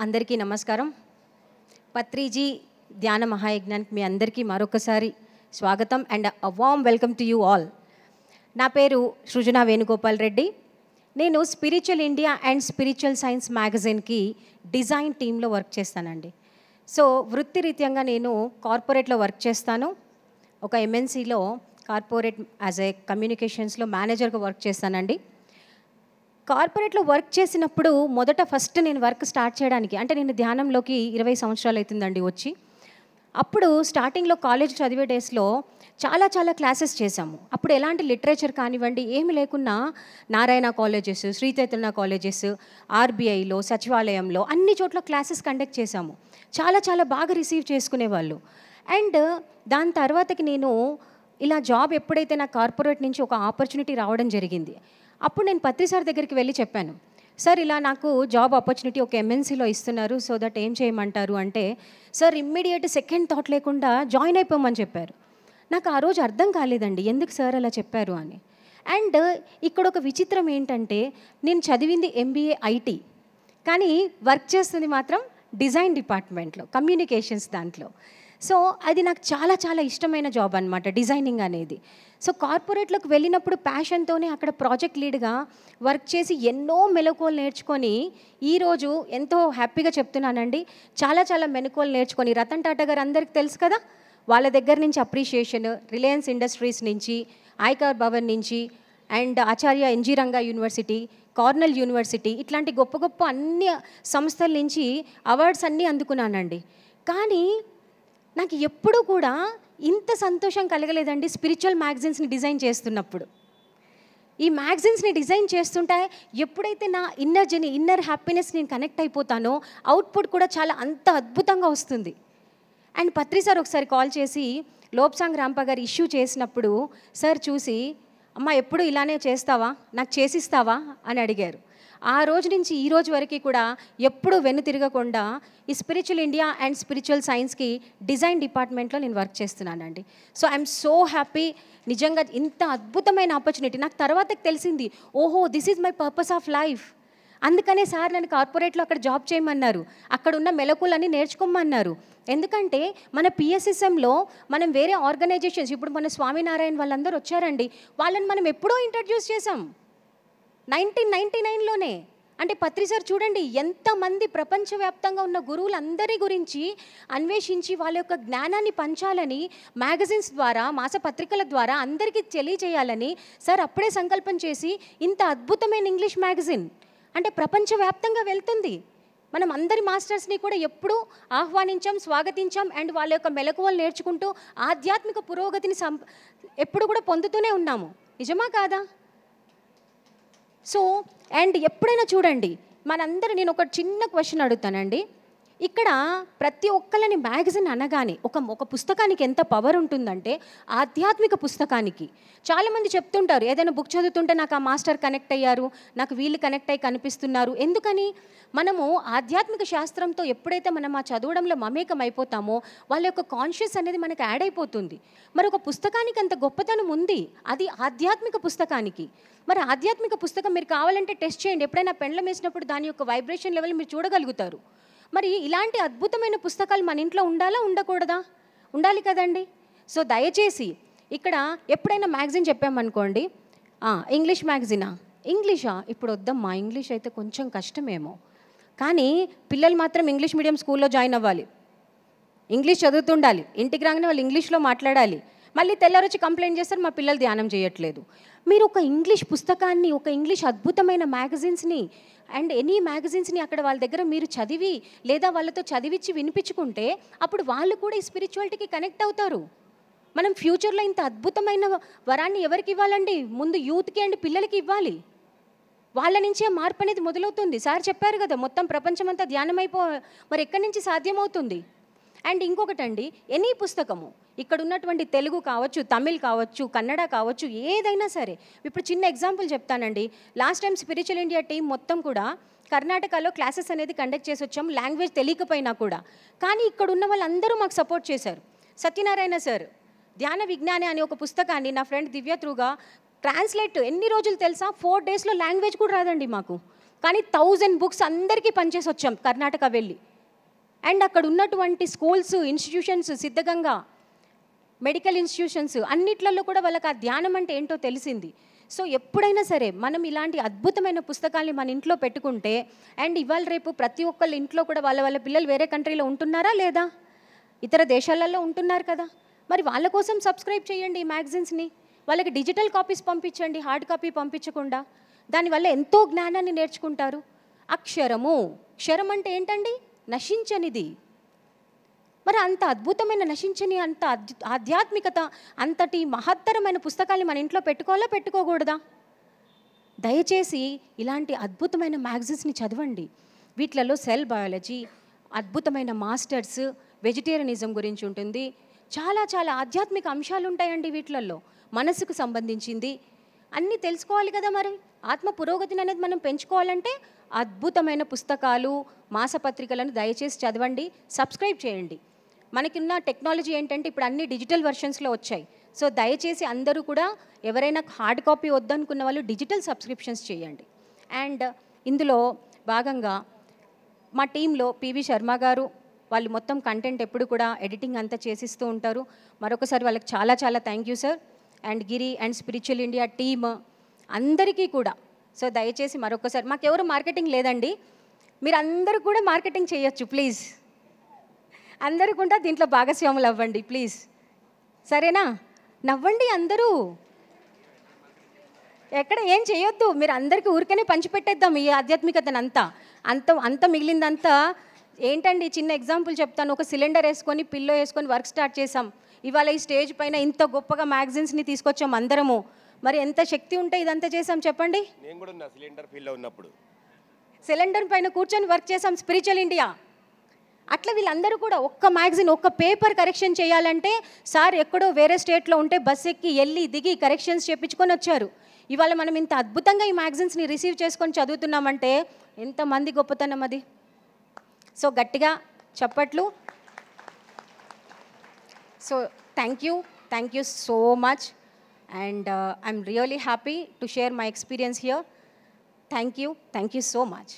అందరికీ నమస్కారం. పత్రిజీ ధ్యాన మహాయజ్ఞానికి మీ అందరికీ మరొకసారి స్వాగతం and a warm welcome to you all. నా పేరు సృజన వేణుగోపాల్ రెడ్డి. నేను spiritual India and spiritual science మ్యాగజైన్కి డిజైన్ టీంలో వర్క్ చేస్తానండి. సో వృత్తిరీత్యంగా నేను కార్పొరేట్లో వర్క్ చేస్తాను. ఒక ఎంఎన్సీలో కార్పొరేట్ యాజ్ ఏ కమ్యూనికేషన్స్లో మేనేజర్గా వర్క్ చేస్తానండి. కార్పొరేట్లో వర్క్ చేసినప్పుడు ఫస్ట్ నేను వర్క్ స్టార్ట్ చేయడానికి అంటే నేను ధ్యానంలోకి 20 సంవత్సరాలు అవుతుందండి వచ్చి. అప్పుడు స్టార్టింగ్లో కాలేజ్ చదివే డేస్లో చాలా క్లాసెస్ చేశాము. అప్పుడు ఎలాంటి లిటరేచర్ కానివ్వండి ఏమి లేకున్నా నారాయణ కాలేజెస్, శ్రీ చైతన్య కాలేజెస్, ఆర్బీఐలో, సచివాలయంలో అన్ని చోట్ల క్లాసెస్ కండక్ట్ చేశాము. చాలా బాగా రిసీవ్ చేసుకునేవాళ్ళు. అండ్ దాని తర్వాతకి నేను ఇలా జాబ్ ఎప్పుడైతే నా కార్పొరేట్ నుంచి ఒక ఆపర్చునిటీ రావడం జరిగింది, అప్పుడు నేను పత్రి సార్ దగ్గరికి వెళ్ళి చెప్పాను, సార్ ఇలా నాకు జాబ్ ఆపర్చునిటీ ఒక ఎంఎన్సీలో ఇస్తున్నారు, సో దట్ ఏం చేయమంటారు అంటే సార్ ఇమ్మీడియట్ సెకండ్ థాట్ లేకుండా జాయిన్ అయిపోమని చెప్పారు. నాకు ఆ రోజు అర్థం కాలేదండి ఎందుకు సార్ అలా చెప్పారు అని. అండ్ ఇక్కడ ఒక విచిత్రం ఏంటంటే నేను చదివింది ఎంబీఏ ఐటీ, కానీ వర్క్ చేస్తుంది మాత్రం డిజైన్ డిపార్ట్మెంట్లో, కమ్యూనికేషన్స్ దాంట్లో. సో అది నాకు చాలా ఇష్టమైన జాబ్ అనమాట డిజైనింగ్ అనేది. సో కార్పొరేట్లోకి వెళ్ళినప్పుడు ప్యాషన్తోనే అక్కడ ప్రాజెక్ట్ లీడ్గా వర్క్ చేసి ఎన్నో మెలకువలు నేర్చుకొని ఈరోజు ఎంతో హ్యాపీగా చెప్తున్నానండి. చాలా మెలకువలు నేర్చుకొని రతన్ టాటా గారు అందరికీ తెలుసు కదా, వాళ్ళ దగ్గర నుంచి అప్రిషియేషన్, రిలయన్స్ ఇండస్ట్రీస్ నుంచి, ఐకార్ భవన్ నుంచి and Acharya NG Ranga University, Cornell University ఇట్లాంటి గొప్ప అన్ని సంస్థల నుంచి అవార్డ్స్ అన్నీ అందుకున్నానండి. కానీ నాకు ఎప్పుడూ కూడా ఇంత సంతోషం కలగలేదండి స్పిరిచువల్ మ్యాగజైన్స్ని డిజైన్ చేస్తున్నప్పుడు. ఈ మ్యాగజైన్స్ని డిజైన్ చేస్తుంటే ఎప్పుడైతే నా ఇన్నర్ హ్యాపీనెస్ నేను కనెక్ట్ అయిపోతానో అవుట్పుట్ కూడా అంత అద్భుతంగా వస్తుంది. అండ్ పత్రి సార్ ఒకసారి కాల్ చేసి లోప్సాంగ్ రాంపా గారు ఇష్యూ చేసినప్పుడు సార్ చూసి, అమ్మ ఎప్పుడు ఇలానే చేస్తావా, నాకు చేసిస్తావా అని అడిగారు. ఆ రోజు నుంచి ఈ రోజు వరకు కూడా ఎప్పుడు వెన్ను తిరగకుండా ఈ స్పిరిచువల్ ఇండియా అండ్ స్పిరిచువల్ సైన్స్కి డిజైన్ డిపార్ట్మెంట్లో నేను వర్క్ చేస్తున్నానండి. So I'm so happy. నిజంగా ఇంత అద్భుతమైన ఆపర్చునిటీ నాకు తర్వాతకి తెలిసింది, ఓహో this is my purpose of life. అందుకనే సార్ నన్ను కార్పొరేట్లో అక్కడ జాబ్ చేయమన్నారు, అక్కడ ఉన్న మెలకువలన్నీ నేర్చుకోమన్నారు. ఎందుకంటే మన పిఎస్ఎస్ఎంలో మనం వేరే ఆర్గనైజేషన్స్, ఇప్పుడు మన స్వామినారాయణ వాళ్ళందరూ వచ్చారండి, వాళ్ళని మనం ఎప్పుడో ఇంట్రడ్యూస్ చేసాం 1999లోనే. అంటే పత్రి సార్ చూడండి ఎంతమంది ప్రపంచవ్యాప్తంగా ఉన్న గురువులందరి గురించి అన్వేషించి వాళ్ళ యొక్క జ్ఞానాన్ని పంచాలని మ్యాగజైన్స్ ద్వారా, మాసపత్రికల ద్వారా అందరికీ తెలియజేయాలని సార్ అప్పుడే సంకల్పం చేసి ఇంత అద్భుతమైన ఇంగ్లీష్ మ్యాగజైన్ అంటే ప్రపంచవ్యాప్తంగా వెళ్తుంది. మనం అందరి మాస్టర్స్ని కూడా ఎప్పుడూ ఆహ్వానించాం, స్వాగతించాం అండ్ వాళ్ళ యొక్క మెలకువలు నేర్చుకుంటూ ఆధ్యాత్మిక పురోగతిని ఎప్పుడు కూడా పొందుతూనే ఉన్నాము. నిజమా కాదా? సో అండ్ ఎప్పుడైనా చూడండి మనందరూ, నేను ఒక చిన్న క్వశ్చన్ అడుగుతానండి. ఇక్కడ ప్రతి ఒక్కళ్ళని మ్యాగజైన్ అనగానే ఒక పుస్తకానికి ఎంత పవర్ ఉంటుందంటే ఆధ్యాత్మిక పుస్తకానికి. చాలామంది చెప్తుంటారు ఏదైనా బుక్ చదువుతుంటే నాకు ఆ మాస్టర్ కనెక్ట్ అయ్యారు, నాకు వీళ్ళు కనెక్ట్ అయ్యి కనిపిస్తున్నారు. ఎందుకని? మనము ఆధ్యాత్మిక శాస్త్రంతో ఎప్పుడైతే మనం ఆ చదవడంలో మమేకం అయిపోతామో వాళ్ళ యొక్క కాన్షియస్ అనేది మనకు యాడ్ అయిపోతుంది. మరి ఒక పుస్తకానికి అంత గొప్పతనం ఉంది, అది ఆధ్యాత్మిక పుస్తకానికి. మరి ఆధ్యాత్మిక పుస్తకం మీరు కావాలంటే టెస్ట్ చేయండి, ఎప్పుడైనా పెండ్లం వేసినప్పుడు దాని యొక్క వైబ్రేషన్ లెవెల్ మీరు చూడగలుగుతారు. మరి ఇలాంటి అద్భుతమైన పుస్తకాలు మన ఇంట్లో ఉండాలా ఉండకూడదా? ఉండాలి కదండి. సో దయచేసి ఇక్కడ ఎప్పుడైనా మ్యాగజైన్ చెప్పామనుకోండి, ఇంగ్లీష్ మ్యాగజైనా, ఇంగ్లీషా ఇప్పుడు వద్దమ్మా, ఇంగ్లీష్ అయితే కొంచెం కష్టమేమో, కానీ పిల్లలు మాత్రం ఇంగ్లీష్ మీడియం స్కూల్లో జాయిన్ అవ్వాలి, ఇంగ్లీష్ చదువుతుండాలి, ఇంటికి రాగానే వాళ్ళు ఇంగ్లీష్లో మాట్లాడాలి, మళ్ళీ తెల్లారొచ్చి కంప్లైంట్ చేస్తారు మా పిల్లలు ధ్యానం చేయట్లేదు. మీరు ఒక ఇంగ్లీష్ పుస్తకాన్ని, ఒక ఇంగ్లీష్ అద్భుతమైన మ్యాగజైన్స్ని అండ్ ఎనీ మ్యాగజైన్స్ని అక్కడ వాళ్ళ దగ్గర మీరు చదివి లేదా వాళ్ళతో చదివించి వినిపించుకుంటే అప్పుడు వాళ్ళు కూడా ఈ స్పిరిచువాలిటీకి కనెక్ట్ అవుతారు. మనం ఫ్యూచర్లో ఇంత అద్భుతమైన వరాన్ని ఎవరికి ఇవ్వాలండి? ముందు యూత్కి అండ్ పిల్లలకి ఇవ్వాలి. వాళ్ళ నుంచే మార్పు అనేది మొదలవుతుంది. సార్ చెప్పారు కదా మొత్తం ప్రపంచమంతా ధ్యానమైపో, మరి ఎక్కడి నుంచి సాధ్యమవుతుంది? అండ్ ఇంకొకటండి, ఎనీ పుస్తకము ఇక్కడ ఉన్నటువంటి తెలుగు కావచ్చు, తమిళ్ కావచ్చు, కన్నడ కావచ్చు, ఏదైనా సరే. ఇప్పుడు చిన్న ఎగ్జాంపుల్ చెప్తానండి. Last time spiritual India team మొత్తం కూడా కర్ణాటకలో క్లాసెస్ అనేది కండక్ట్ చేసి వచ్చాం, లాంగ్వేజ్ తెలియకపోయినా కూడా. కానీ ఇక్కడ ఉన్న వాళ్ళందరూ మాకు సపోర్ట్ చేశారు. సత్యనారాయణ సార్ ధ్యాన విజ్ఞాని అనే ఒక పుస్తకాన్ని నా ఫ్రెండ్ దివ్య త్రూగా ట్రాన్స్లేట్ ఎన్ని రోజులు తెలుసా, 4 డేస్లో లాంగ్వేజ్ కూడా రాదండి మాకు. కానీ 1000 బుక్స్ అందరికీ పనిచేసి వచ్చాం కర్ణాటక వెళ్ళి. అండ్ అక్కడ ఉన్నటువంటి schools, institutions, Siddaganga medical institutions అన్నిట్లలో కూడా వాళ్ళకి ఆ ధ్యానం అంటే ఏంటో తెలిసింది. సో ఎప్పుడైనా సరే మనం ఇలాంటి అద్భుతమైన పుస్తకాల్ని మన ఇంట్లో పెట్టుకుంటే, అండ్ ఇవాళ రేపు ప్రతి ఒక్కళ్ళ ఇంట్లో కూడా వాళ్ళ పిల్లలు వేరే కంట్రీలో ఉంటున్నారా లేదా? ఇతర దేశాలలో ఉంటున్నారు కదా. మరి వాళ్ళ కోసం సబ్స్క్రైబ్ చేయండి ఈ మ్యాగజైన్స్ని. వాళ్ళకి డిజిటల్ కాపీస్ పంపించండి, హార్డ్ కాపీ పంపించకుండా. దానివల్ల ఎంతో జ్ఞానాన్ని నేర్చుకుంటారు. అక్షరము, క్షరం అంటే ఏంటండి? నశించనిది. మరి అంత అద్భుతమైన నశించని, అంత ఆధ్యాత్మికత, అంతటి మహత్తరమైన పుస్తకాన్ని మన ఇంట్లో పెట్టుకోవాలా పెట్టుకోకూడదా? దయచేసి ఇలాంటి అద్భుతమైన మ్యాగజైన్స్ని చదవండి. వీటిలలో సెల్ బయాలజీ, అద్భుతమైన మాస్టర్స్, వెజిటేరియనిజం గురించి ఉంటుంది. చాలా చాలా ఆధ్యాత్మిక అంశాలు ఉంటాయండి వీటిలలో. మనసుకు సంబంధించింది అన్నీ తెలుసుకోవాలి కదా. మరి ఆత్మ పురోగతిని అనేది మనం పెంచుకోవాలంటే అద్భుతమైన పుస్తకాలు, మాసపత్రికలను దయచేసి చదవండి, సబ్స్క్రైబ్ చేయండి. మనకున్న టెక్నాలజీ ఏంటంటే ఇప్పుడు అన్ని డిజిటల్ వెర్షన్స్లో వచ్చాయి. సో దయచేసి అందరూ కూడా ఎవరైనా హార్డ్ కాపీ వద్దనుకున్న వాళ్ళు డిజిటల్ సబ్స్క్రిప్షన్స్ చేయండి. అండ్ ఇందులో భాగంగా మా టీంలో పివి శర్మ గారు, వాళ్ళు మొత్తం కంటెంట్ ఎప్పుడు కూడా ఎడిటింగ్ అంతా చేసిస్తూ ఉంటారు. మరొకసారి వాళ్ళకి చాలా చాలా thank you sir. And Giri and spiritual India team అందరికీ కూడా. సో దయచేసి మరొకసారి, మాకెవరు మార్కెటింగ్ లేదండి, మీరు అందరూ కూడా మార్కెటింగ్ చేయొచ్చు ప్లీజ్. అందరూ కూడా దీంట్లో భాగస్వాములు అవ్వండి ప్లీజ్, సరేనా? నవ్వండి అందరూ, ఎక్కడ ఏం చేయొద్దు. మీరు అందరికీ ఊరికనే పంచిపెట్టేద్దాం ఈ ఆధ్యాత్మికతను అంతా. అంత మిగిలిందంతా ఏంటండి? చిన్న ఎగ్జాంపుల్ చెప్తాను. ఒక సిలిండర్ వేసుకొని, పిల్లో వేసుకొని వర్క్ స్టార్ట్ చేసాం. ఇవాళ ఈ స్టేజ్ పైన ఇంత గొప్పగా మ్యాగజైన్స్ని తీసుకొచ్చాం అందరము. మరి ఎంత శక్తి ఉంటే ఇదంతా చేసాం చెప్పండి. నేను కూడా నా సిలిండర్ ఫీల్లో ఉన్నప్పుడు సిలిండర్ పైన కూర్చొని వర్క్ చేసాం స్పిరిచువల్ ఇండియా. అట్లా వీళ్ళందరూ కూడా ఒక్క మ్యాగజైన్, ఒక్క పేపర్ కరెక్షన్ చేయాలంటే సార్ ఎక్కడో వేరే స్టేట్లో ఉంటే బస్ ఎక్కి వెళ్ళి దిగి కరెక్షన్స్ చేయించుకొని వచ్చారు. ఇవాళ మనం ఇంత అద్భుతంగా ఈ మ్యాగజైన్స్ని రిసీవ్ చేసుకొని చదువుతున్నామంటే ఎంతమంది గొప్పతనం అది. సో గట్టిగా చప్పట్లు. So thank you so much. And I'm really happy to share my experience here. Thank you so much.